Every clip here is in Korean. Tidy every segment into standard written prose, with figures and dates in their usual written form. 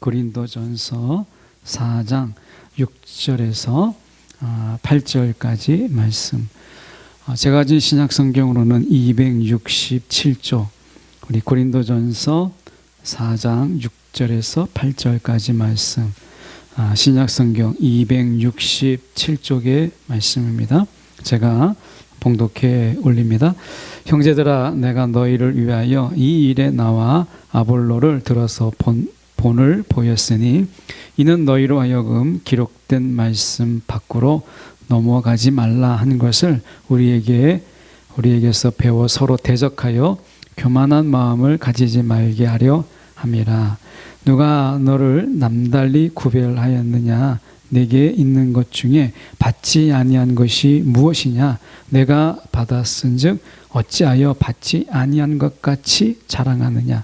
고린도전서 4장 6절에서 8절까지 말씀. 제가 가진 신약성경으로는 267조, 우리 고린도전서 4장 6절에서 8절까지 말씀, 신약성경 267쪽의 말씀입니다. 제가 봉독해 올립니다. 형제들아, 내가 너희를 위하여 이 일에 나와 아볼로를 들어서 본을 보였으니 이는 너희로 하여금 기록된 말씀 밖으로 넘어가지 말라 한 것을 우리에게서 배워 서로 대적하여 교만한 마음을 가지지 말게 하려 함이라. 누가 너를 남달리 구별하였느냐? 내게 있는 것 중에 받지 아니한 것이 무엇이냐? 내가 받았은즉 어찌하여 받지 아니한 것 같이 자랑하느냐?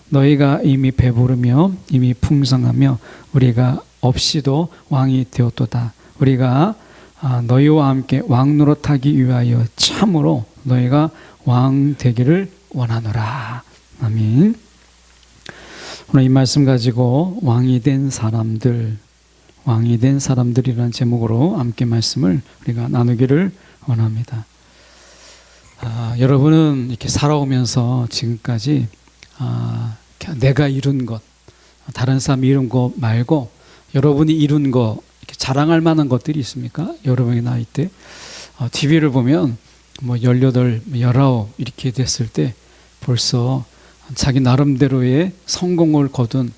너희가 이미 배부르며 이미 풍성하며 우리가 없이도 왕이 되었도다. 우리가 너희와 함께 왕 노릇하기 위하여 참으로 너희가 왕 되기를 원하노라. 아멘. 오늘 이 말씀 가지고 왕이 된 사람들이라는 제목으로 함께 말씀을 우리가 나누기를 원합니다. 여러분은 이렇게 살아오면서 지금까지 내가 이룬 것, 다른 사람이 이룬 것 말고 여러분이 이룬 거, 이렇게 자랑할 만한 것들이 있습니까? 여러분의 나이 때 TV를 보면 18, 19 이렇게 됐을 때 벌써 자기 나름대로의 성공을 거둔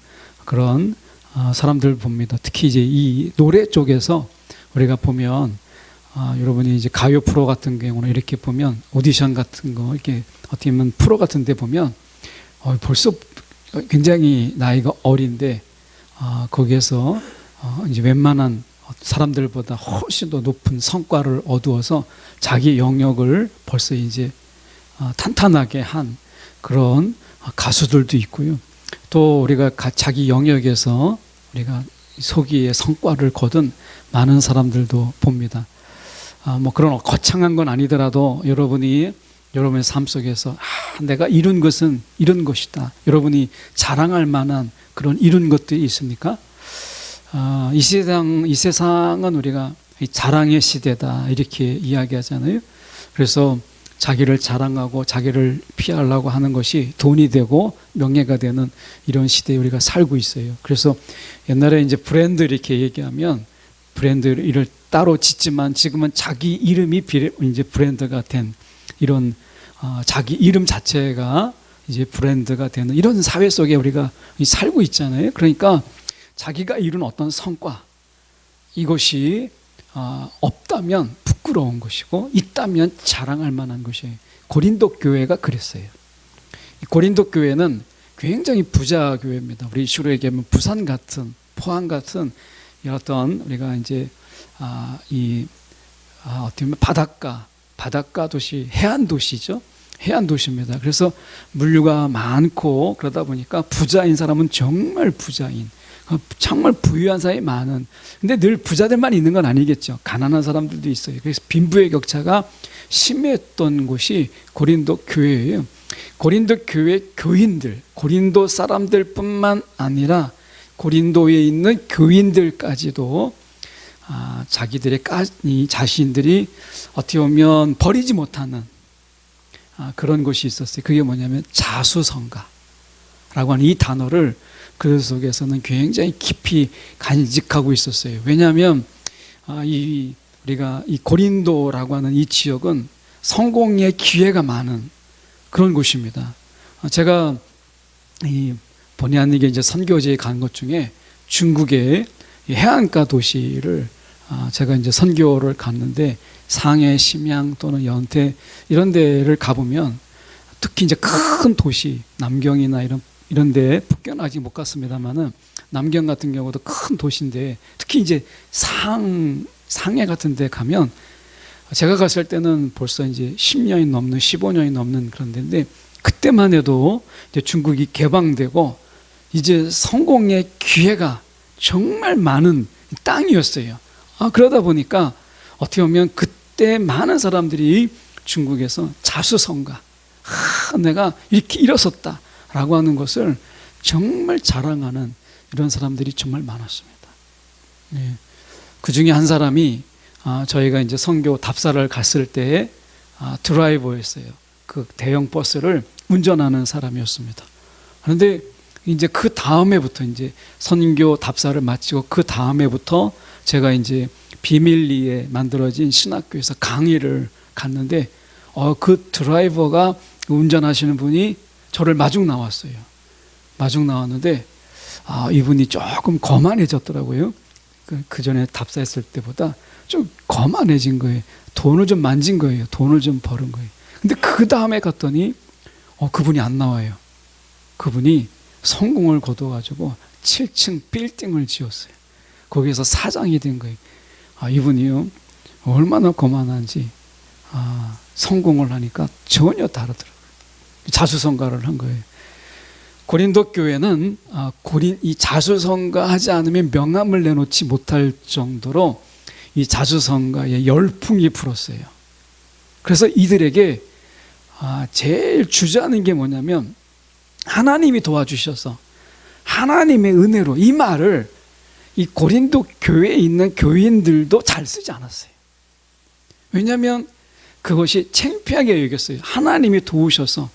그런 사람들 봅니다. 특히 이제 이 노래 쪽에서 우리가 보면 여러분이 이제 가요 프로 같은 경우는 이렇게 보면 오디션 같은 거 이렇게 어떻게 보면 프로 같은 데 보면 벌써 굉장히 나이가 어린데 거기에서 이제 웬만한 사람들보다 훨씬 더 높은 성과를 얻어서 자기 영역을 벌써 이제 탄탄하게 한 그런 가수들도 있고요. 또 우리가 자기 영역에서 우리가 소기의 성과를 거둔 많은 사람들도 봅니다. 그런 거창한 건 아니더라도 여러분의 삶 속에서 내가 이룬 것은 이런 것이다. 여러분이 자랑할 만한 그런 이룬 것들이 있습니까? 이 세상은 우리가 자랑의 시대다 이렇게 이야기하잖아요. 그래서 자기를 자랑하고 자기를 피하려고 하는 것이 돈이 되고 명예가 되는 이런 시대에 우리가 살고 있어요. 그래서 옛날에 이제 브랜드 이렇게 얘기하면 브랜드를 따로 짓지만 지금은 자기 이름이 이제 브랜드가 된 이런 자기 이름 자체가 이제 브랜드가 되는 이런 사회 속에 우리가 살고 있잖아요. 그러니까 자기가 이룬 어떤 성과 이것이 없다면 부끄러운 것이고 있다면 자랑할 만한 것이에요. 고린도 교회가 그랬어요. 고린도 교회는 굉장히 부자 교회입니다. 우리 식으로 얘기하면 부산 같은 포항 같은 어떤 우리가 이제 어떻게 보면 바닷가 도시, 해안 도시죠. 해안 도시입니다. 그래서 물류가 많고 그러다 보니까 부자인 사람은 정말 부자인, 정말 부유한 사람이 많은. 근데 늘 부자들만 있는 건 아니겠죠. 가난한 사람들도 있어요. 그래서 빈부의 격차가 심했던 곳이 고린도 교회예요. 고린도 교회 교인들, 고린도 사람들뿐만 아니라 고린도에 있는 교인들까지도 자기들의 자신들이 어떻게 보면 버리지 못하는 그런 것이 있었어요. 그게 뭐냐면 자수성가라고 하는 이 단어를 그 속에서는 굉장히 깊이 간직하고 있었어요. 왜냐하면 우리가 이 고린도라고 하는 이 지역은 성공의 기회가 많은 그런 곳입니다. 제가 본의 아니게 이제 선교지에 간 것 중에 중국의 해안가 도시를 제가 이제 선교를 갔는데 상해, 심양 또는 연태 이런 데를 가보면 특히 이제 큰 도시 남경이나 이런 데 북경은 아직 못 갔습니다만은 남경 같은 경우도 큰 도시인데 특히 이제 상해 같은 데 가면 제가 갔을 때는 벌써 이제 10년이 넘는 15년이 넘는 그런 데인데 그때만 해도 이제 중국이 개방되고 이제 성공의 기회가 정말 많은 땅이었어요. 그러다 보니까 어떻게 보면 그때 많은 사람들이 중국에서 자수성가, 내가 이렇게 일어섰다라고 하는 것을 정말 자랑하는 이런 사람들이 정말 많았습니다. 예. 그 중에 한 사람이 저희가 이제 선교 답사를 갔을 때에 드라이버였어요. 그 대형 버스를 운전하는 사람이었습니다. 그런데 이제 그 다음에부터 이제 선교 답사를 마치고 그 다음에부터 제가 이제 비밀리에 만들어진 신학교에서 강의를 갔는데 그 드라이버가 운전하시는 분이 저를 마중 나왔어요. 마중 나왔는데 이분이 조금 거만해졌더라고요. 그 전에 답사했을 때보다 좀 거만해진 거예요. 돈을 좀 만진 거예요. 돈을 좀 벌은 거예요. 근데 그 다음에 갔더니 그분이 안 나와요. 그분이 성공을 거둬가지고 7층 빌딩을 지었어요. 거기에서 사장이 된 거예요. 이분이요 얼마나 거만한지 성공을 하니까 전혀 다르더라고요. 자수성가를 한 거예요. 고린도 교회는 이 자수성가하지 않으면 명함을 내놓지 못할 정도로 이 자수성가에 열풍이 불었어요. 그래서 이들에게 제일 주저하는 게 뭐냐면 하나님이 도와주셔서 하나님의 은혜로 이 말을 이 고린도 교회에 있는 교인들도 잘 쓰지 않았어요. 왜냐하면 그것이 창피하게 여겼어요. 하나님이 도우셔서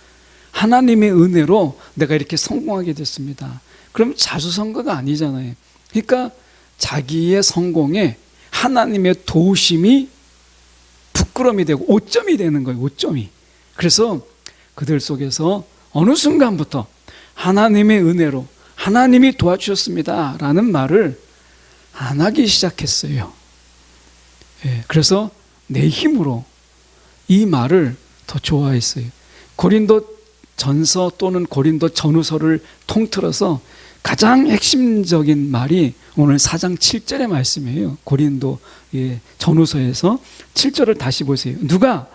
하나님의 은혜로 내가 이렇게 성공하게 됐습니다. 그럼 자수성가가 아니잖아요. 그러니까 자기의 성공에 하나님의 도우심이 부끄러움이 되고 오점이 되는 거예요. 오점이. 그래서 그들 속에서 어느 순간부터 하나님의 은혜로 하나님이 도와주셨습니다 라는 말을 안 하기 시작했어요. 그래서 내 힘으로 이 말을 더 좋아했어요. 고린도 전서 또는 고린도 전후서를 통틀어서 가장 핵심적인 말이 오늘 4장 7절의 말씀이에요. 고린도 전후서에서 7절을 다시 보세요. 누가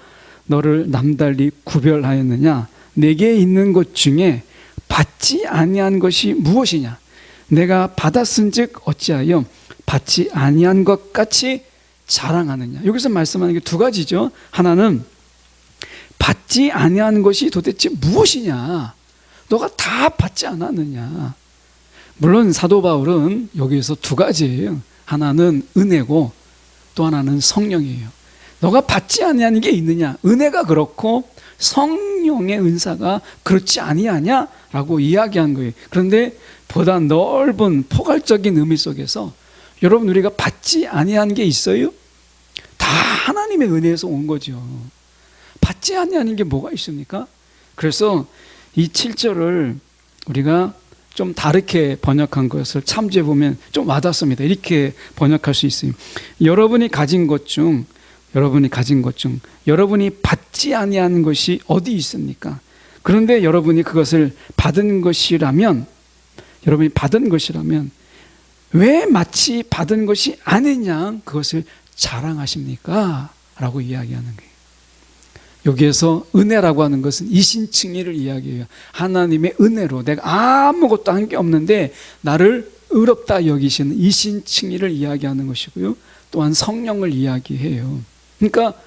너를 남달리 구별하였느냐? 내게 있는 것 중에 받지 아니한 것이 무엇이냐? 내가 받았은즉 어찌하여 받지 아니한 것 같이 자랑하느냐? 여기서 말씀하는 게 두 가지죠. 하나는 받지 아니한 것이 도대체 무엇이냐? 너가 다 받지 않았느냐? 물론 사도 바울은 여기에서 두 가지예요. 하나는 은혜고 또 하나는 성령이에요. 너가 받지 아니한 게 있느냐? 은혜가 그렇고 성령의 은사가 그렇지 아니하냐라고 이야기한 거예요. 그런데 보다 넓은 포괄적인 의미 속에서 여러분 우리가 받지 아니한 게 있어요? 다 하나님의 은혜에서 온 거죠. 받지 아니하는 게 뭐가 있습니까? 그래서 이 7절을 우리가 좀 다르게 번역한 것을 참조해 보면 좀 와닿습니다. 이렇게 번역할 수 있어요. 여러분이 가진 것 중 여러분이 받지 아니하는 것이 어디 있습니까? 그런데 여러분이 그것을 받은 것이라면 왜 마치 받은 것이 아니냐 그것을 자랑하십니까? 라고 이야기하는 거예요. 여기에서 은혜라고 하는 것은 이신칭의를 이야기해요. 하나님의 은혜로 내가 아무것도 한 게 없는데 나를 의롭다 여기시는 이신칭의를 이야기하는 것이고요. 또한 성령을 이야기해요. 그러니까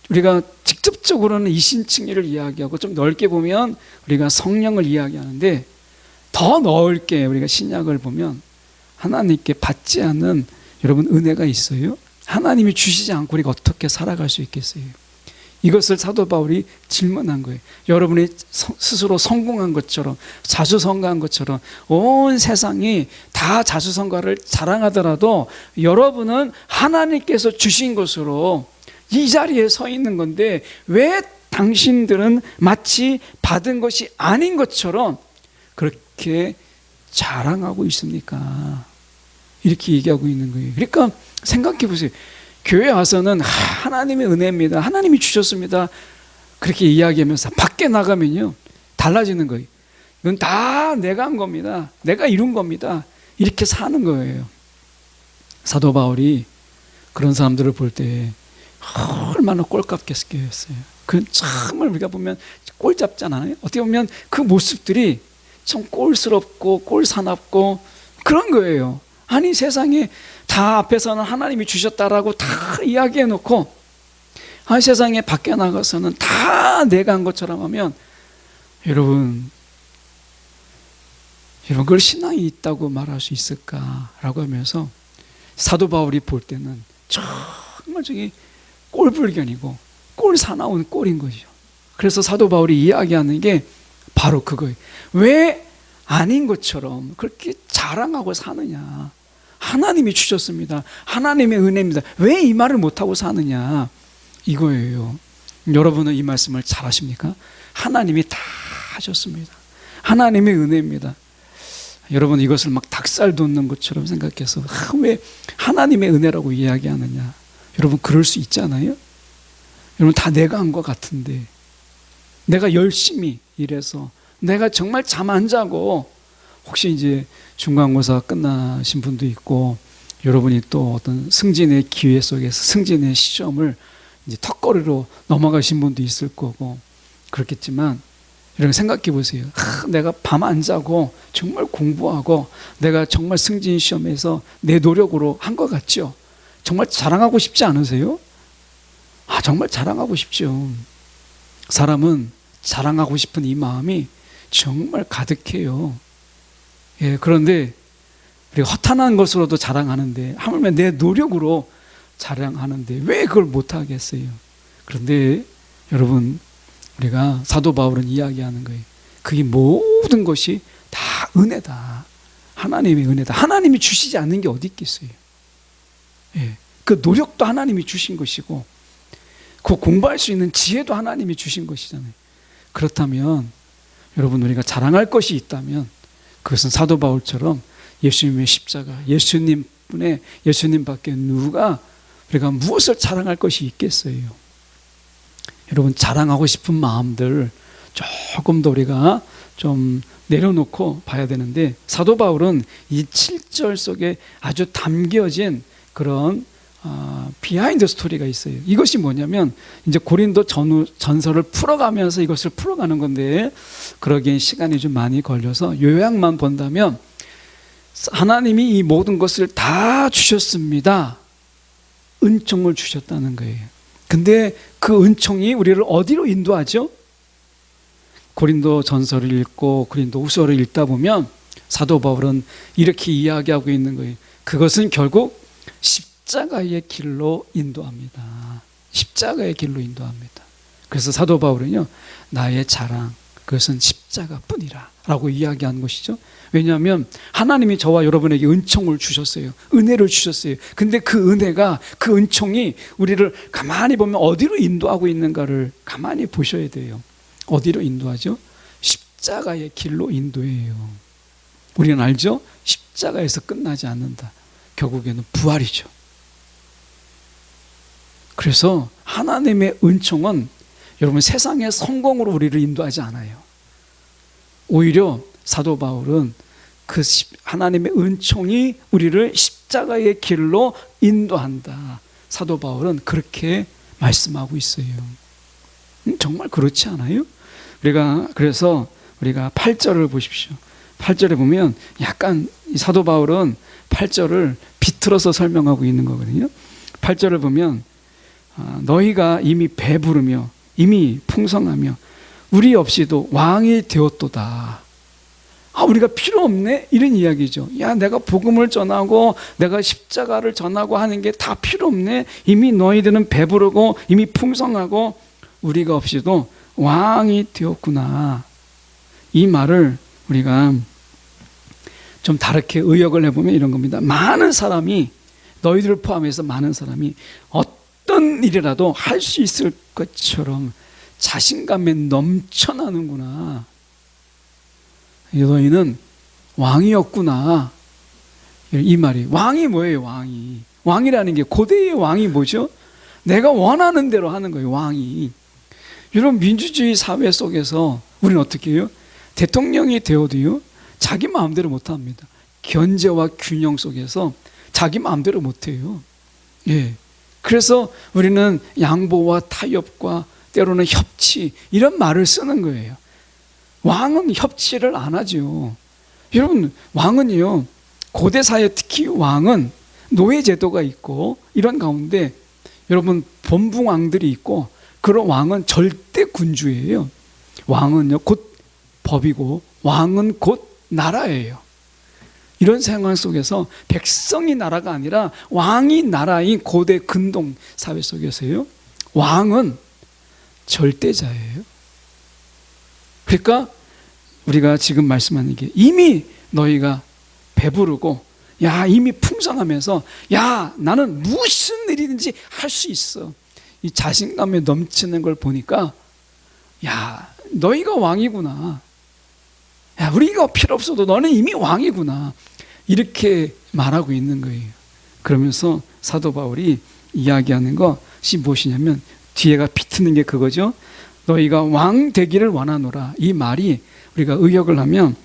우리가 직접적으로는 이신칭의를 이야기하고 좀 넓게 보면 우리가 성령을 이야기하는데 더 넓게 우리가 신약을 보면 하나님께 받지 않는 여러분 은혜가 있어요? 하나님이 주시지 않고 우리가 어떻게 살아갈 수 있겠어요? 이것을 사도 바울이 질문한 거예요. 여러분이 스스로 성공한 것처럼 자수성가한 것처럼 온 세상이 다 자수성가를 자랑하더라도 여러분은 하나님께서 주신 것으로 이 자리에 서 있는 건데 왜 당신들은 마치 받은 것이 아닌 것처럼 그렇게 자랑하고 있습니까? 이렇게 얘기하고 있는 거예요. 그러니까 생각해 보세요. 교회 와서는 하나님의 은혜입니다. 하나님이 주셨습니다. 그렇게 이야기하면서 밖에 나가면요 달라지는 거예요. 이건 다 내가 한 겁니다. 내가 이룬 겁니다. 이렇게 사는 거예요. 사도 바울이 그런 사람들을 볼 때 얼마나 꼴값게 생겼어요. 그 정말 우리가 보면 꼴 잡잖아요. 어떻게 보면 그 모습들이 참 꼴스럽고 꼴사납고 그런 거예요. 아니 세상에 다 앞에서는 하나님이 주셨다라고 다 이야기해 놓고 세상에 밖에 나가서는 다 내가 한 것처럼 하면 여러분 여러분, 그걸 신앙이 있다고 말할 수 있을까라고 하면서 사도 바울이 볼 때는 정말 저기 꼴불견이고 꼴사나운 꼴인 거죠. 그래서 사도 바울이 이야기하는 게 바로 그거예요. 왜 아닌 것처럼 그렇게 자랑하고 사느냐. 하나님이 주셨습니다. 하나님의 은혜입니다. 왜 이 말을 못하고 사느냐, 이거예요. 여러분은 이 말씀을 잘 아십니까? 하나님이 다 하셨습니다. 하나님의 은혜입니다. 여러분, 이것을 막 닭살 돋는 것처럼 생각해서 왜 하나님의 은혜라고 이야기하느냐. 여러분, 그럴 수 있잖아요. 여러분, 다 내가 한 것 같은데, 내가 열심히 일해서, 내가 정말 잠 안 자고, 혹시 이제 중간고사 끝나신 분도 있고, 여러분이 또 어떤 승진의 기회 속에서 승진의 시험을 이제 턱걸이로 넘어가신 분도 있을 거고, 그렇겠지만, 여러분 생각해 보세요. 내가 밤 안 자고 정말 공부하고 내가 정말 승진 시험에서 내 노력으로 한 것 같죠? 정말 자랑하고 싶지 않으세요? 정말 자랑하고 싶죠. 사람은 자랑하고 싶은 이 마음이 정말 가득해요. 예, 그런데 우리가 허탄한 것으로도 자랑하는데, 하물며 내 노력으로 자랑하는데 왜 그걸 못하겠어요? 그런데 여러분, 우리가 사도 바울은 이야기하는 거예요. 그게 모든 것이 다 은혜다. 하나님의 은혜다. 하나님이 주시지 않는 게 어디 있겠어요? 예, 그 노력도 하나님이 주신 것이고, 그 공부할 수 있는 지혜도 하나님이 주신 것이잖아요. 그렇다면 여러분, 우리가 자랑할 것이 있다면 그것은 사도 바울처럼 예수님의 십자가, 예수님밖에 누가 우리가 무엇을 자랑할 것이 있겠어요? 여러분, 자랑하고 싶은 마음들 조금 더 우리가 좀 내려놓고 봐야 되는데, 사도 바울은 이 7절 속에 아주 담겨진 그런 비하인드 스토리가 있어요. 이것이 뭐냐면, 이제 고린도 전설을 풀어가면서 이것을 풀어가는 건데, 그러기엔 시간이 좀 많이 걸려서 요약만 본다면, 하나님이 이 모든 것을 다 주셨습니다. 은총을 주셨다는 거예요. 근데 그 은총이 우리를 어디로 인도하죠? 고린도 전설을 읽고 고린도 후서를 읽다 보면 사도 바울은 이렇게 이야기하고 있는 거예요. 그것은 결국 십자가의 길로 인도합니다. 십자가의 길로 인도합니다. 그래서 사도 바울은요, 나의 자랑, 그것은 십자가뿐이라 라고 이야기하는 것이죠. 왜냐하면 하나님이 저와 여러분에게 은총을 주셨어요. 은혜를 주셨어요. 근데 그 은혜가, 그 은총이 우리를 가만히 보면 어디로 인도하고 있는가를 가만히 보셔야 돼요. 어디로 인도하죠? 십자가의 길로 인도해요. 우리는 알죠? 십자가에서 끝나지 않는다. 결국에는 부활이죠. 그래서 하나님의 은총은 여러분 세상의 성공으로 우리를 인도하지 않아요. 오히려 사도 바울은 그 하나님의 은총이 우리를 십자가의 길로 인도한다. 사도 바울은 그렇게 말씀하고 있어요. 정말 그렇지 않아요? 그래서 우리가 8절을 보십시오. 8절에 보면 약간 사도 바울은 8절을 비틀어서 설명하고 있는 거거든요. 8절을 보면 너희가 이미 배부르며 이미 풍성하며 우리 없이도 왕이 되었도다. 우리가 필요 없네? 이런 이야기죠. 야, 내가 복음을 전하고 내가 십자가를 전하고 하는 게 다 필요 없네? 이미 너희들은 배부르고 이미 풍성하고 우리가 없이도 왕이 되었구나. 이 말을 우리가 좀 다르게 의역을 해보면 이런 겁니다. 많은 사람이, 너희들을 포함해서 많은 사람이 어떤 일이라도 할 수 있을 것처럼 자신감에 넘쳐나는구나. 너희는 왕이었구나. 이 말이. 왕이 뭐예요? 왕이라는 게, 고대의 왕이 뭐죠? 내가 원하는 대로 하는 거예요. 왕이. 여러분, 민주주의 사회 속에서 우리는 어떻게 해요? 대통령이 되어도요, 자기 마음대로 못합니다. 견제와 균형 속에서 자기 마음대로 못해요. 예. 그래서 우리는 양보와 타협과 때로는 협치, 이런 말을 쓰는 거예요. 왕은 협치를 안 하죠. 여러분, 왕은요, 고대사회 특히 왕은 노예제도가 있고 이런 가운데 여러분 본붕왕들이 있고, 그런 왕은 절대 군주예요. 왕은요 곧 법이고 왕은 곧 나라예요. 이런 상황 속에서 백성이 나라가 아니라 왕이 나라인 고대 근동 사회 속에서요, 왕은 절대자예요. 그러니까 우리가 지금 말씀하는 게 이미 너희가 배부르고 야 이미 풍성하면서 야 나는 무슨 일이든지 할 수 있어, 이 자신감에 넘치는 걸 보니까 야 너희가 왕이구나, 야 우리가 필요 없어도 너는 이미 왕이구나, 이렇게 말하고 있는 거예요. 그러면서 사도 바울이 이야기하는 것이 무엇이냐면 뒤에가 비트는 게 그거죠. 너희가 왕 되기를 원하노라. 이 말이 우리가 의역을 하면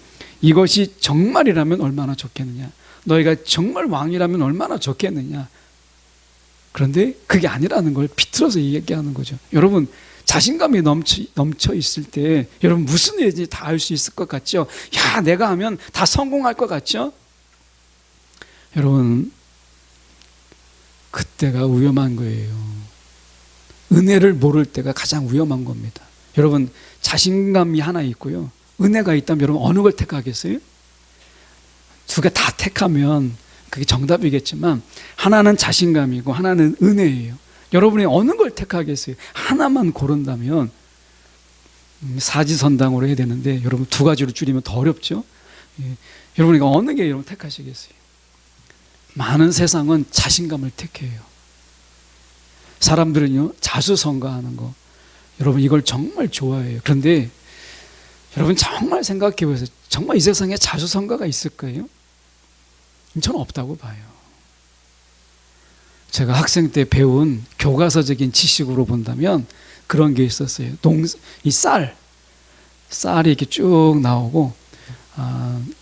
이것이 정말이라면 얼마나 좋겠느냐, 너희가 정말 왕이라면 얼마나 좋겠느냐. 그런데 그게 아니라는 걸 비틀어서 얘기하는 거죠. 여러분 자신감이 넘쳐 있을 때 여러분 무슨 일인지 다 할 수 있을 것 같죠? 야 내가 하면 다 성공할 것 같죠? 여러분 그때가 위험한 거예요. 은혜를 모를 때가 가장 위험한 겁니다. 여러분 자신감이 하나 있고요, 은혜가 있다면 여러분 어느 걸 택하겠어요? 두 개 다 택하면 그게 정답이겠지만 하나는 자신감이고 하나는 은혜예요. 여러분이 어느 걸 택하겠어요? 하나만 고른다면 사지선당으로 해야 되는데 여러분 두 가지로 줄이면 더 어렵죠. 여러분이 어느 게 여러분 택하시겠어요? 많은 세상은 자신감을 택해요. 사람들은요 자수성가하는 거, 여러분 이걸 정말 좋아해요. 그런데 여러분 정말 생각해 보세요. 정말 이 세상에 자수성가가 있을까요? 저는 없다고 봐요. 제가 학생 때 배운 교과서적인 지식으로 본다면 그런 게 있었어요. 이 쌀이 이렇게 쭉 나오고,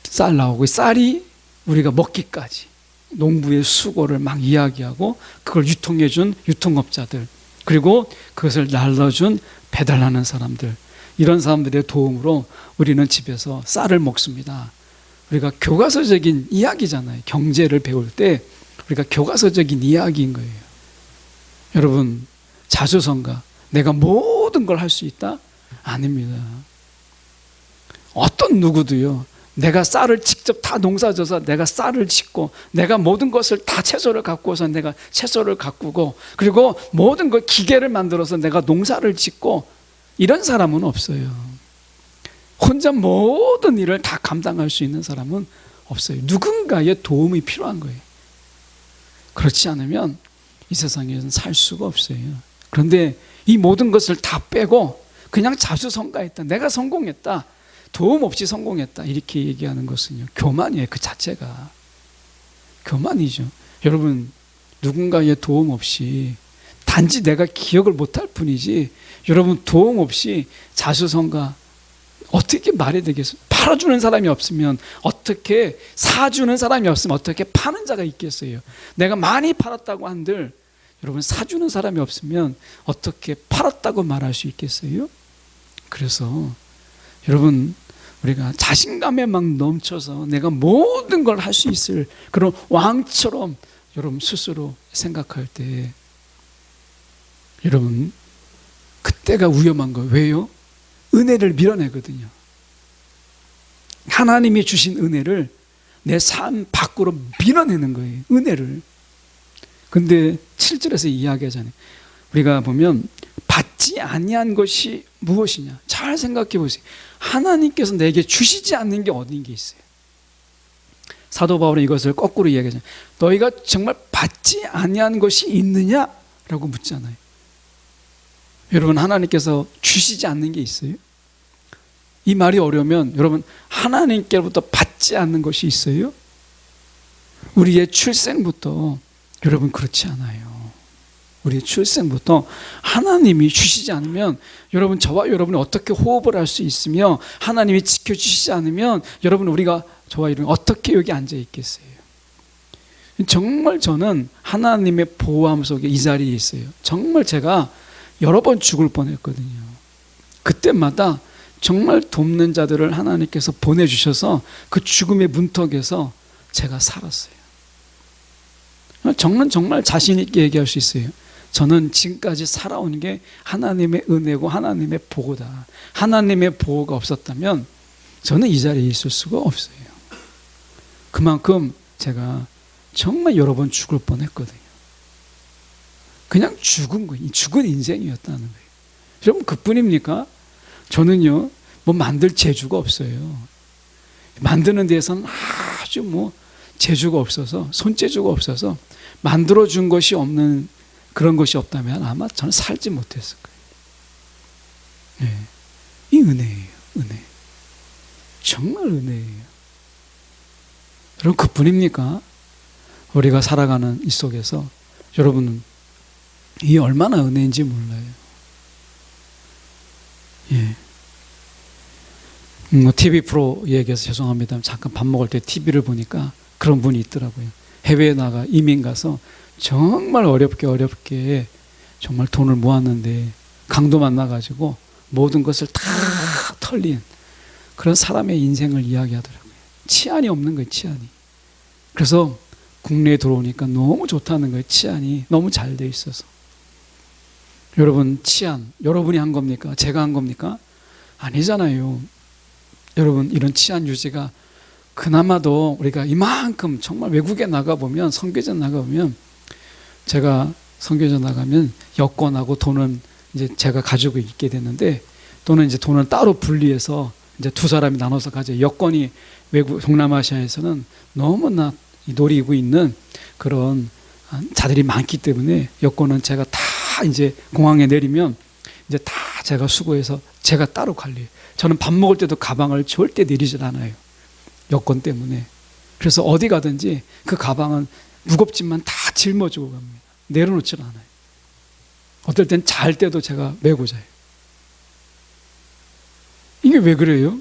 쌀 나오고, 쌀이 우리가 먹기까지 농부의 수고를 막 이야기하고 그걸 유통해 준 유통업자들, 그리고 그것을 날라준 배달하는 사람들, 이런 사람들의 도움으로 우리는 집에서 쌀을 먹습니다. 우리가 교과서적인 이야기잖아요. 경제를 배울 때 우리가 교과서적인 이야기인 거예요. 여러분 자수성가, 내가 모든 걸 할 수 있다? 아닙니다. 어떤 누구도요 내가 쌀을 직접 다 농사져서 내가 쌀을 짓고 내가 모든 것을 다 채소를 가꾸어서 내가 채소를 가꾸고 그리고 모든 걸 기계를 만들어서 내가 농사를 짓고 이런 사람은 없어요. 혼자 모든 일을 다 감당할 수 있는 사람은 없어요. 누군가의 도움이 필요한 거예요. 그렇지 않으면 이 세상에서는 살 수가 없어요. 그런데 이 모든 것을 다 빼고 그냥 자수성가했다, 내가 성공했다, 도움 없이 성공했다, 이렇게 얘기하는 것은요 교만이에요. 그 자체가 교만이죠. 여러분 누군가의 도움 없이 단지 내가 기억을 못할 뿐이지, 여러분 도움 없이 자수성가 어떻게 말이 되겠어요? 팔아주는 사람이 없으면 어떻게, 사주는 사람이 없으면 어떻게 파는 자가 있겠어요? 내가 많이 팔았다고 한들 여러분 사주는 사람이 없으면 어떻게 팔았다고 말할 수 있겠어요? 그래서 여러분 우리가 자신감에 막 넘쳐서 내가 모든 걸 할 수 있을 그런 왕처럼 여러분 스스로 생각할 때 여러분 그때가 위험한 거예요. 왜요? 은혜를 밀어내거든요. 하나님이 주신 은혜를 내 삶 밖으로 밀어내는 거예요. 은혜를. 근데 7절에서 이야기하잖아요. 우리가 보면 받지 아니한 것이 무엇이냐, 잘 생각해 보세요. 하나님께서 내게 주시지 않는 게 어딘 게 있어요? 사도 바울은 이것을 거꾸로 이야기하잖아요. 너희가 정말 받지 아니한 것이 있느냐라고 묻잖아요. 여러분 하나님께서 주시지 않는 게 있어요? 이 말이 어려우면 여러분 하나님께로부터 받지 않는 것이 있어요? 우리의 출생부터 여러분 그렇지 않아요. 우리의 출생부터 하나님이 주시지 않으면 여러분 저와 여러분이 어떻게 호흡을 할 수 있으며 하나님이 지켜주시지 않으면 여러분 우리가 저와 여러분이 어떻게 여기 앉아 있겠어요? 정말 저는 하나님의 보호함 속에 이 자리에 있어요. 정말 제가 여러 번 죽을 뻔했거든요. 그때마다 정말 돕는 자들을 하나님께서 보내주셔서 그 죽음의 문턱에서 제가 살았어요. 저는 정말 자신 있게 얘기할 수 있어요. 저는 지금까지 살아온 게 하나님의 은혜고 하나님의 보호다. 하나님의 보호가 없었다면 저는 이 자리에 있을 수가 없어요. 그만큼 제가 정말 여러 번 죽을 뻔했거든요. 그냥 죽은 거예요. 죽은 인생이었다는 거예요. 여러분 그뿐입니까? 저는요 뭐 만들 재주가 없어요. 만드는 데에서는 아주 뭐 재주가 없어서 손재주가 없어서 만들어준 것이 없는 그런 것이 없다면 아마 저는 살지 못했을 거예요. 네. 이 은혜예요. 은혜. 정말 은혜예요. 여러분 그뿐입니까? 우리가 살아가는 이 속에서 여러분은 이 얼마나 은혜인지 몰라요. 예. TV 프로 얘기해서 죄송합니다. 잠깐 밥 먹을 때 TV를 보니까 그런 분이 있더라고요. 해외에 나가 이민 가서 정말 어렵게 정말 돈을 모았는데 강도 만나가지고 모든 것을 다 털린 그런 사람의 인생을 이야기하더라고요. 치안이 없는 거예요. 치안이. 그래서 국내에 들어오니까 너무 좋다는 거예요. 치안이 너무 잘 돼 있어서. 여러분 치안 여러분이 한 겁니까? 제가 한 겁니까? 아니잖아요. 여러분 이런 치안 유지가 그나마도 우리가 이만큼 정말 외국에 나가보면 선교전 나가보면 제가 선교전 나가면 여권하고 돈은 이제 제가 가지고 있게 됐는데 또는 이제 돈을 따로 분리해서 이제 두 사람이 나눠서 가져요. 여권이 외국 동남아시아에서는 너무나 노리고 있는 그런 자들이 많기 때문에 여권은 제가 다 이제 공항에 내리면 이제 다 제가 수거해서 제가 따로 관리해요. 저는 밥 먹을 때도 가방을 절대 내리질 않아요. 여권 때문에. 그래서 어디 가든지 그 가방은 무겁지만 다 짊어지고 갑니다. 내려놓질 않아요. 어떨 땐 잘 때도 제가 메고 자요. 이게 왜 그래요?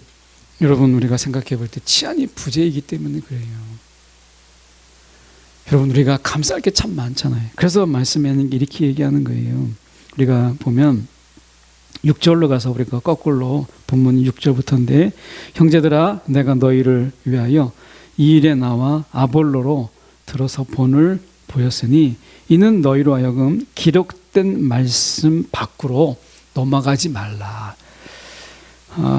여러분 우리가 생각해 볼 때 치안이 부재이기 때문에 그래요. 여러분 우리가 감사할 게 참 많잖아요. 그래서 말씀에는 이렇게 얘기하는 거예요. 우리가 보면 6절로 가서 우리가 거꾸로 본문 6절부터인데 형제들아 내가 너희를 위하여 이 일에 나와 아볼로로 들어서 본을 보였으니 이는 너희로 하여금 기록된 말씀 밖으로 넘어가지 말라.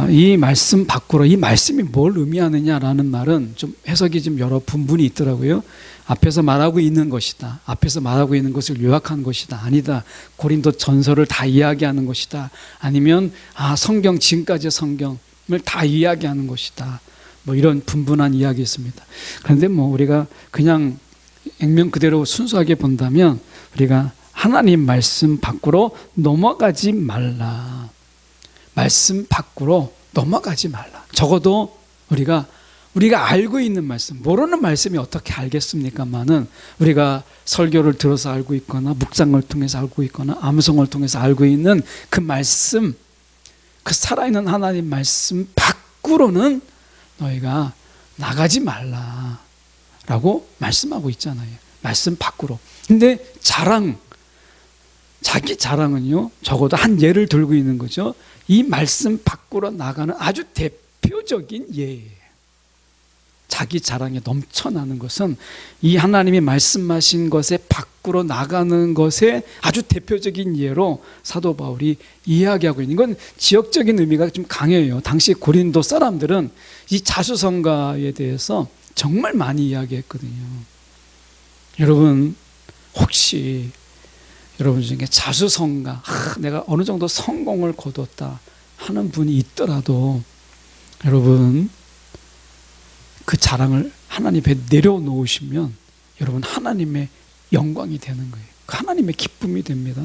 이 말씀 밖으로 이 말씀이 뭘 의미하느냐라는 말은 좀 해석이 좀 여러 분분이 있더라고요. 앞에서 말하고 있는 것이다. 앞에서 말하고 있는 것을 요약한 것이다. 아니다. 고린도 전설을 다 이야기하는 것이다. 아니면 성경 지금까지의 성경을 다 이야기하는 것이다. 뭐 이런 분분한 이야기 있습니다. 그런데 뭐 우리가 그냥 액면 그대로 순수하게 본다면 우리가 하나님 말씀 밖으로 넘어가지 말라. 말씀 밖으로 넘어가지 말라. 적어도 우리가 알고 있는 말씀, 모르는 말씀이 어떻게 알겠습니까만은 우리가 설교를 들어서 알고 있거나 묵상을 통해서 알고 있거나 암송을 통해서 알고 있는 그 말씀, 그 살아있는 하나님 말씀 밖으로는 너희가 나가지 말라라고 말씀하고 있잖아요. 말씀 밖으로. 근데 자기 자랑은요, 적어도 한 예를 들고 있는 거죠. 이 말씀 밖으로 나가는 아주 대표적인 예예요. 자기 자랑에 넘쳐나는 것은 이 하나님이 말씀하신 것에 밖으로 나가는 것의 아주 대표적인 예로 사도 바울이 이야기하고 있는 건 지역적인 의미가 좀 강해요. 당시 고린도 사람들은 이 자수성가에 대해서 정말 많이 이야기했거든요. 여러분 혹시 여러분 중에 자수성가 내가 어느 정도 성공을 거뒀다 하는 분이 있더라도 여러분 그 자랑을 하나님 앞에 내려놓으시면 여러분 하나님의 영광이 되는 거예요. 그 하나님의 기쁨이 됩니다.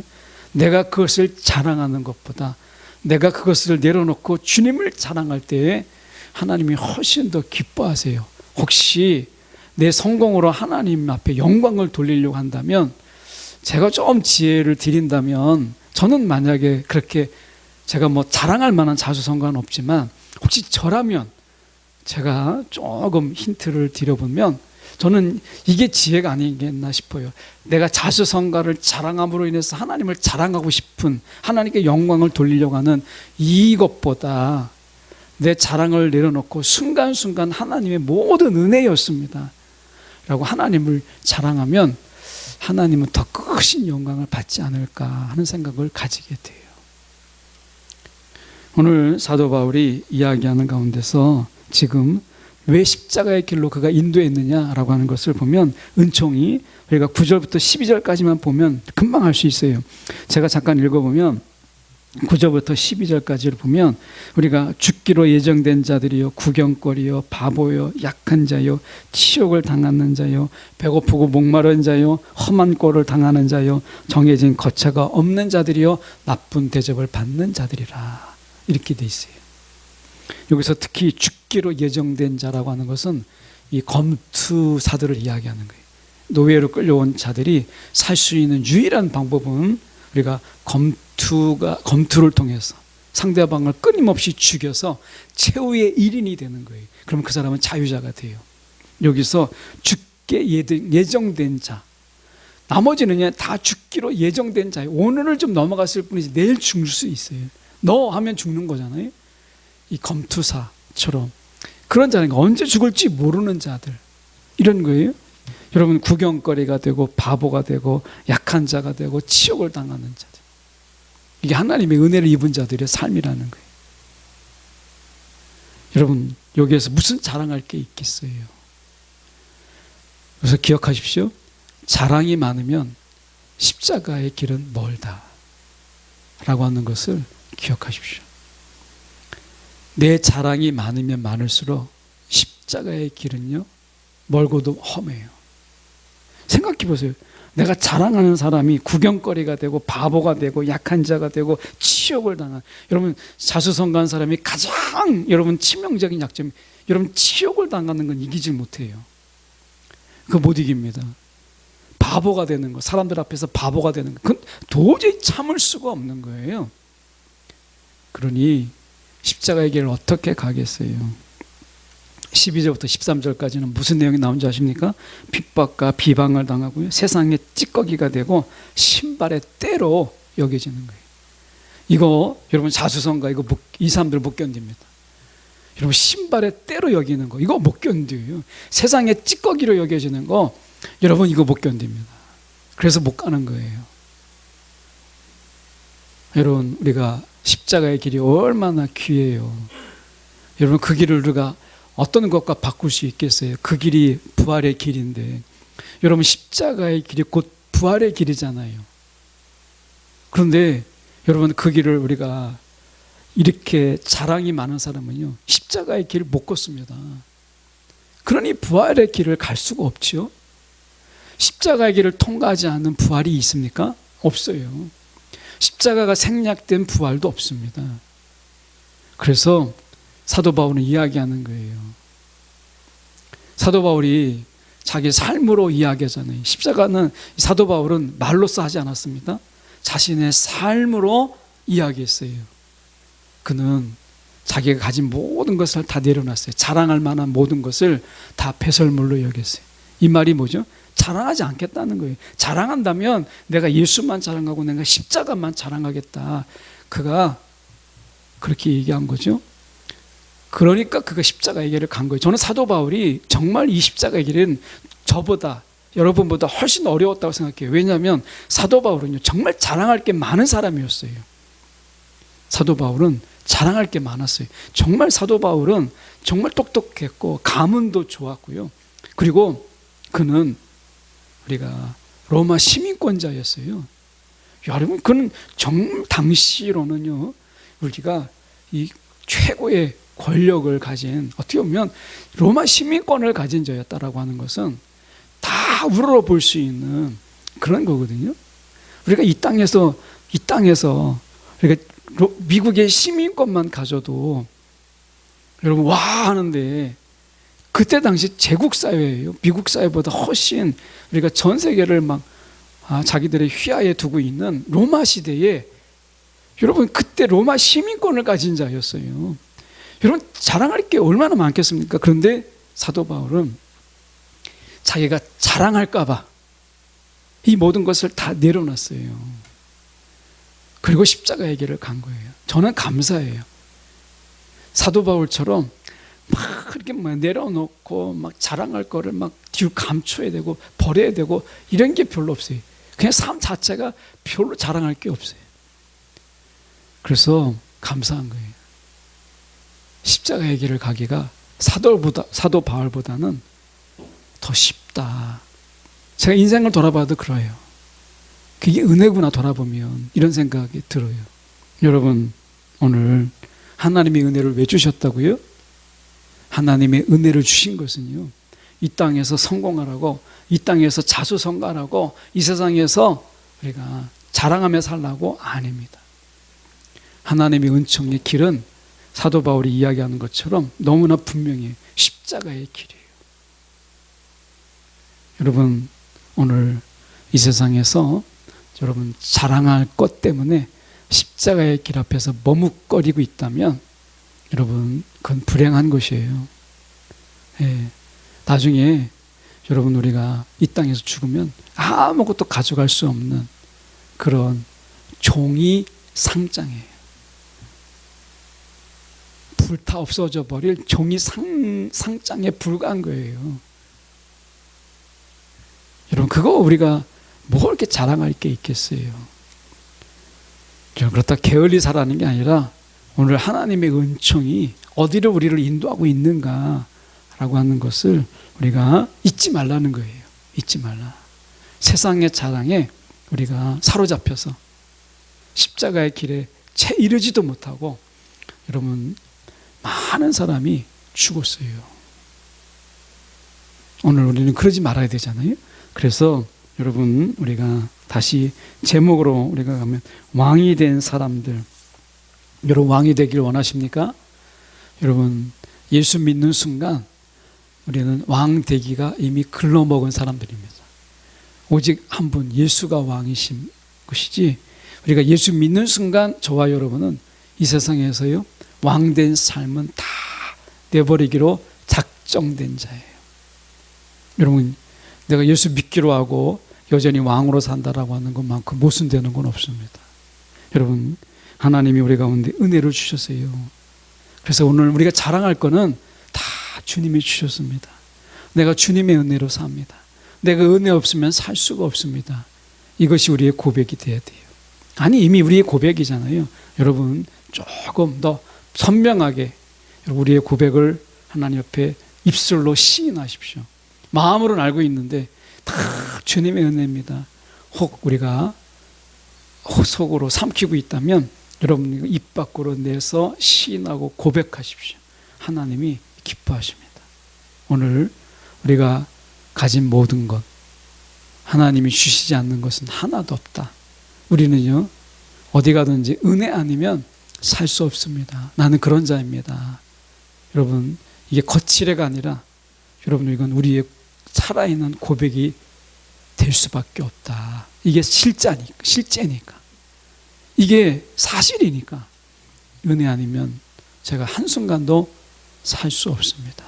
내가 그것을 자랑하는 것보다 내가 그것을 내려놓고 주님을 자랑할 때에 하나님이 훨씬 더 기뻐하세요. 혹시 내 성공으로 하나님 앞에 영광을 돌리려고 한다면 제가 좀 지혜를 드린다면 저는 만약에 그렇게 제가 뭐 자랑할 만한 자수성가는 없지만 혹시 저라면 제가 조금 힌트를 드려보면 저는 이게 지혜가 아니겠나 싶어요. 내가 자수성가를 자랑함으로 인해서 하나님을 자랑하고 싶은 하나님께 영광을 돌리려고 하는 이것보다 내 자랑을 내려놓고 순간순간 하나님의 모든 은혜였습니다 라고 하나님을 자랑하면 하나님은 더 크신 영광을 받지 않을까 하는 생각을 가지게 돼요. 오늘 사도 바울이 이야기하는 가운데서 지금 왜 십자가의 길로 그가 인도했느냐라고 하는 것을 보면 은총이 우리가 9절부터 12절까지만 보면 금방 알 수 있어요. 제가 잠깐 읽어보면 9절부터 12절까지를 보면 우리가 죽기로 예정된 자들이요 구경거리요 바보요 약한 자요 치욕을 당하는 자요 배고프고 목마른 자요 험한 꼴을 당하는 자요 정해진 거처가 없는 자들이요 나쁜 대접을 받는 자들이라 이렇게 돼 있어요. 여기서 특히 죽기로 예정된 자라고 하는 것은 이 검투사들을 이야기하는 거예요. 노예로 끌려온 자들이 살 수 있는 유일한 방법은 우리가 검투를 통해서 상대방을 끊임없이 죽여서 최후의 1인이 되는 거예요. 그러면 그 사람은 자유자가 돼요. 여기서 죽게 예정된 자, 나머지는 다 죽기로 예정된 자예요. 오늘을 좀 넘어갔을 뿐이지 내일 죽을 수 있어요. 너 하면 죽는 거잖아요. 이 검투사처럼 그런 자는 언제 죽을지 모르는 자들 이런 거예요. 여러분 구경거리가 되고 바보가 되고 약한 자가 되고 치욕을 당하는 자들, 이게 하나님의 은혜를 입은 자들의 삶이라는 거예요. 여러분 여기에서 무슨 자랑할 게 있겠어요? 그래서 기억하십시오. 자랑이 많으면 십자가의 길은 멀다 라고 하는 것을 기억하십시오. 내 자랑이 많으면 많을수록 십자가의 길은요 멀고도 험해요. 생각해 보세요. 내가 자랑하는 사람이 구경거리가 되고 바보가 되고 약한 자가 되고 치욕을 당한, 여러분 자수성가한 사람이 가장 여러분 치명적인 약점이 여러분 치욕을 당하는 건 이기질 못해요. 그거 못 이깁니다. 바보가 되는 거, 사람들 앞에서 바보가 되는 거, 그건 도저히 참을 수가 없는 거예요. 그러니 십자가의 길을 어떻게 가겠어요? 12절부터 13절까지는 무슨 내용이 나온지 아십니까? 핍박과 비방을 당하고요, 세상의 찌꺼기가 되고 신발의 때로 여겨지는 거예요. 이거 여러분 자수성가 이거 이 사람들 못 견딥니다. 여러분 신발의 때로 여기는 거 이거 못 견뎌요. 세상의 찌꺼기로 여겨지는 거 여러분 이거 못 견딥니다. 그래서 못 가는 거예요. 여러분 우리가 십자가의 길이 얼마나 귀해요. 여러분 그 길을 우리가 어떤 것과 바꿀 수 있겠어요? 그 길이 부활의 길인데, 여러분 십자가의 길이 곧 부활의 길이잖아요. 그런데 여러분 그 길을 우리가 이렇게 자랑이 많은 사람은요 십자가의 길을 못 걷습니다. 그러니 부활의 길을 갈 수가 없지요. 십자가의 길을 통과하지 않는 부활이 있습니까? 없어요. 십자가가 생략된 부활도 없습니다. 그래서 사도 바울은 이야기하는 거예요. 사도 바울이 자기 삶으로 이야기하잖아요. 십자가는 사도 바울은 말로써 하지 않았습니다. 자신의 삶으로 이야기했어요. 그는 자기가 가진 모든 것을 다 내려놨어요. 자랑할 만한 모든 것을 다 배설물로 여겼어요. 이 말이 뭐죠? 자랑하지 않겠다는 거예요. 자랑한다면 내가 예수만 자랑하고 내가 십자가만 자랑하겠다. 그가 그렇게 얘기한 거죠. 그러니까 그가 십자가의 길을 간 거예요. 저는 사도 바울이 정말 이 십자가의 길은 저보다 여러분보다 훨씬 어려웠다고 생각해요. 왜냐하면 사도 바울은요 정말 자랑할 게 많은 사람이었어요. 사도 바울은 자랑할 게 많았어요. 정말 사도 바울은 정말 똑똑했고 가문도 좋았고요. 그리고 그는 우리가 로마 시민권자였어요. 여러분 그는 정말 당시로는요 우리가 이 최고의 권력을 가진, 어떻게 보면 로마 시민권을 가진 자였다라고 하는 것은 다 우러러볼 수 있는 그런 거거든요. 우리가 이 땅에서 우리가 미국의 시민권만 가져도 여러분 와 하는데, 그때 당시 제국 사회예요. 미국 사회보다 훨씬 우리가 전 세계를 막 자기들의 휘하에 두고 있는 로마 시대에 여러분 그때 로마 시민권을 가진 자였어요. 여러분 자랑할 게 얼마나 많겠습니까? 그런데 사도 바울은 자기가 자랑할까 봐 이 모든 것을 다 내려놨어요. 그리고 십자가의 길을 간 거예요. 저는 감사해요. 사도 바울처럼 막 이렇게 막 내려놓고 막 자랑할 거를 막 뒤로 감춰야 되고 버려야 되고 이런 게 별로 없어요. 그냥 삶 자체가 별로 자랑할 게 없어요. 그래서 감사한 거예요. 십자가의 길을 가기가 사도 바울보다는 더 쉽다. 제가 인생을 돌아봐도 그래요. 그게 은혜구나 돌아보면 이런 생각이 들어요. 여러분 오늘 하나님의 은혜를 왜 주셨다고요? 하나님의 은혜를 주신 것은요, 이 땅에서 성공하라고, 이 땅에서 자수성가하라고, 이 세상에서 우리가 자랑하며 살라고 아닙니다. 하나님의 은총의 길은 사도 바울이 이야기하는 것처럼 너무나 분명히 십자가의 길이에요. 여러분 오늘 이 세상에서 여러분 자랑할 것 때문에 십자가의 길 앞에서 머뭇거리고 있다면 여러분 그건 불행한 것이에요. 예. 나중에 여러분 우리가 이 땅에서 죽으면 아무것도 가져갈 수 없는 그런 종이 상장이에요. 불타 없어져 버릴 종이 상장에 불과한 거예요. 여러분 그거 우리가 뭐 이렇게 자랑할 게 있겠어요. 그렇다 게을리 살아가는 게 아니라 오늘 하나님의 은총이 어디를 우리를 인도하고 있는가라고 하는 것을 우리가 잊지 말라는 거예요. 잊지 말라. 세상의 자랑에 우리가 사로잡혀서 십자가의 길에 채 이르지도 못하고 여러분 많은 사람이 죽었어요. 오늘 우리는 그러지 말아야 되잖아요. 그래서 여러분 우리가 다시 제목으로 우리가 가면 왕이 된 사람들, 여러분 왕이 되길 원하십니까? 여러분 예수 믿는 순간 우리는 왕 되기가 이미 글러먹은 사람들입니다. 오직 한 분 예수가 왕이신 것이지, 우리가 예수 믿는 순간 저와 여러분은 이 세상에서요 왕된 삶은 다 내버리기로 작정된 자예요. 여러분 내가 예수 믿기로 하고 여전히 왕으로 산다라고 하는 것만큼 모순되는 건 없습니다. 여러분 하나님이 우리 가운데 은혜를 주셨어요. 그래서 오늘 우리가 자랑할 거는 다 주님이 주셨습니다. 내가 주님의 은혜로 삽니다. 내가 은혜 없으면 살 수가 없습니다. 이것이 우리의 고백이 돼야 돼요. 아니 이미 우리의 고백이잖아요. 여러분 조금 더 선명하게 우리의 고백을 하나님 옆에 입술로 시인하십시오. 마음으로는 알고 있는데 다 주님의 은혜입니다. 혹 우리가 속으로 삼키고 있다면 여러분 입 밖으로 내서 시인하고 고백하십시오. 하나님이 기뻐하십니다. 오늘 우리가 가진 모든 것, 하나님이 주시지 않는 것은 하나도 없다. 우리는요 어디 가든지 은혜 아니면 살 수 없습니다. 나는 그런 자입니다. 여러분 이게 거칠애가 아니라 여러분 이건 우리의 살아있는 고백이 될 수밖에 없다. 이게 실제니까 이게 사실이니까 은혜 아니면 제가 한순간도 살 수 없습니다.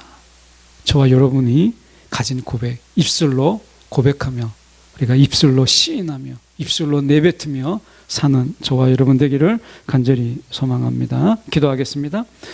저와 여러분이 가진 고백, 입술로 고백하며 우리가 입술로 시인하며 입술로 내뱉으며 사는 저와 여러분 되기를 간절히 소망합니다. 기도하겠습니다.